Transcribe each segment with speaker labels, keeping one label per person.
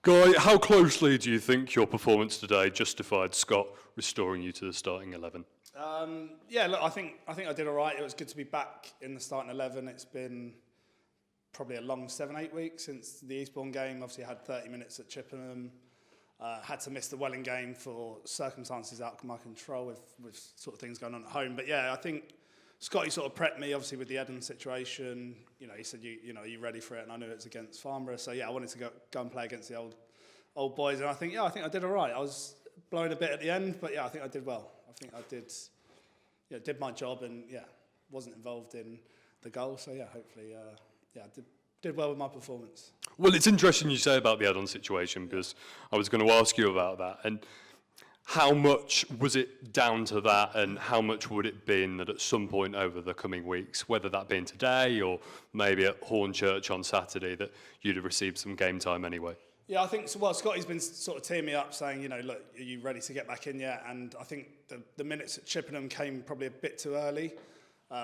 Speaker 1: Guy, how closely do you think your performance today justified Scott restoring you to the starting 11?
Speaker 2: Yeah, look, I think I did all right. It was good to be back in the starting 11. It's been probably a long 7-8 weeks since the Eastbourne game. Obviously, I had 30 minutes at Chippenham. Had to miss the Welling game for circumstances out of my control with sort of things going on at home. But yeah, I think Scotty sort of prepped me, obviously, with the Eden situation. You know, he said, are you ready for it? And I knew it was against Farnborough. So yeah, I wanted to go and play against the old boys. And I think I did all right. I was blowing a bit at the end, but yeah, I think I did well. I think I did my job and yeah, wasn't involved in the goal. So yeah, hopefully, I did well with my performance.
Speaker 1: Well, it's interesting you say about the add-on situation because I was going to ask you about that. And how much was it down to that, and how much would it been that at some point over the coming weeks, whether that being today or maybe at Hornchurch on Saturday, that you'd have received some game time anyway?
Speaker 2: Yeah, I think so. Well, Scotty's been sort of teeing me up, saying, look, are you ready to get back in yet? And I think the minutes at Chippenham came probably a bit too early.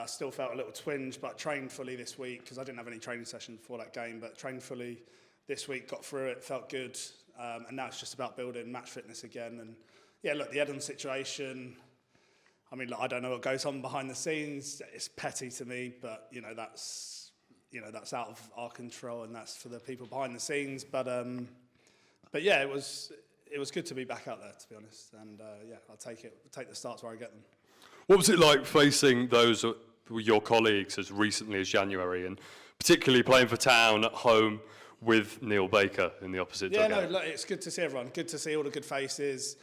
Speaker 2: Still felt a little twinge, but trained fully this week because I didn't have any training sessions before that game. But trained fully this week, got through it, felt good, and now it's just about building match fitness again. And yeah, look, the Eden situation. I mean, look, I don't know what goes on behind the scenes. It's petty to me, but that's out of our control, and that's for the people behind the scenes. But yeah, it was good to be back out there, to be honest. And yeah, I'll take the starts where I get them.
Speaker 1: What was it like facing those your colleagues as recently as January, and particularly playing for Town at home with Neil Baker in the opposite dugout?
Speaker 2: Yeah, no, look, it's good to see everyone. Good to see all the good faces.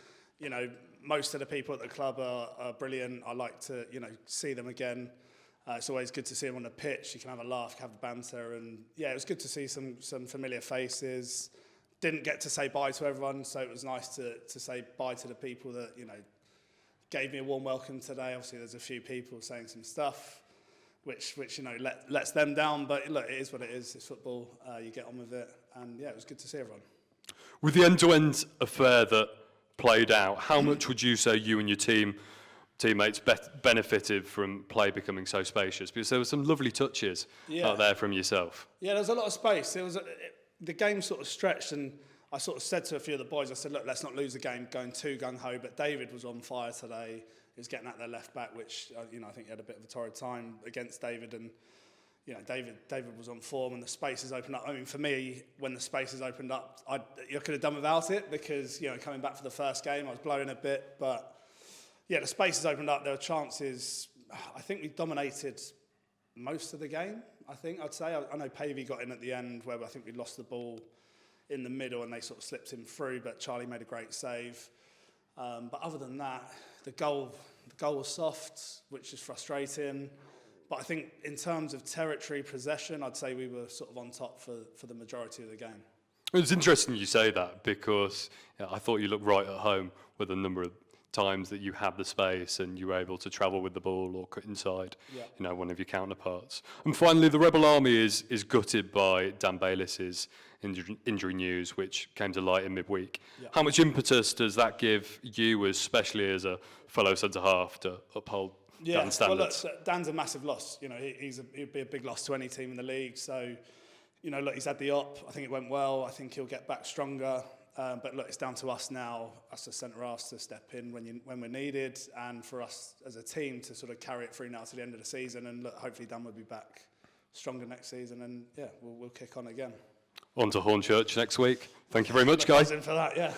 Speaker 2: Most of the people at the club are brilliant. I like to, see them again. It's always good to see them on the pitch. You can have a laugh, have the banter, and yeah, it was good to see some familiar faces. Didn't get to say bye to everyone, so it was nice to say bye to the people that gave me a warm welcome today. Obviously, there's a few people saying some stuff, which lets them down. But look, it is what it is. It's football. You get on with it, and yeah, it was good to see everyone.
Speaker 1: With the end-to-end affair that played out, how much would you say you and your teammates benefited from play becoming so spacious? Because there were some lovely touches out there from yourself. Yeah,
Speaker 2: there was a lot of space. The game sort of stretched, and I sort of said to a few of the boys, I said, look, let's not lose the game going too gung-ho. But David was on fire today. He was getting at their left back, which I think he had a bit of a torrid time against David, and David was on form, and the spaces opened up. I mean, for me, when the spaces opened up, I could have done without it because coming back for the first game, I was blowing a bit. But yeah, the spaces opened up. There were chances. I think we dominated most of the game. I'd say. I know Pavey got in at the end where I think we lost the ball in the middle and they sort of slipped him through, but Charlie made a great save. But other than that, the goal was soft, which is frustrating. But I think in terms of territory possession, I'd say we were sort of on top for the majority of the game.
Speaker 1: It's interesting you say that because I thought you looked right at home with a number of times that you had the space and you were able to travel with the ball or cut inside, one of your counterparts. And finally, the Rebel Army is gutted by Dan Bayliss's injury news, which came to light in midweek. Yeah. How much impetus does that give you, especially as a fellow centre-half, to uphold Dan's standards?
Speaker 2: Well, look, Dan's a massive loss. He'd be a big loss to any team in the league. So, look, he's had the op. I think it went well. I think he'll get back stronger. But look, it's down to us now, us as centre-halves, to step in when we're needed, and for us as a team to sort of carry it through now to the end of the season. And look, hopefully Dan will be back stronger next season, and yeah, we'll kick on again.
Speaker 1: On to Hornchurch next week. Thank you very much, guys.
Speaker 2: For that, yeah.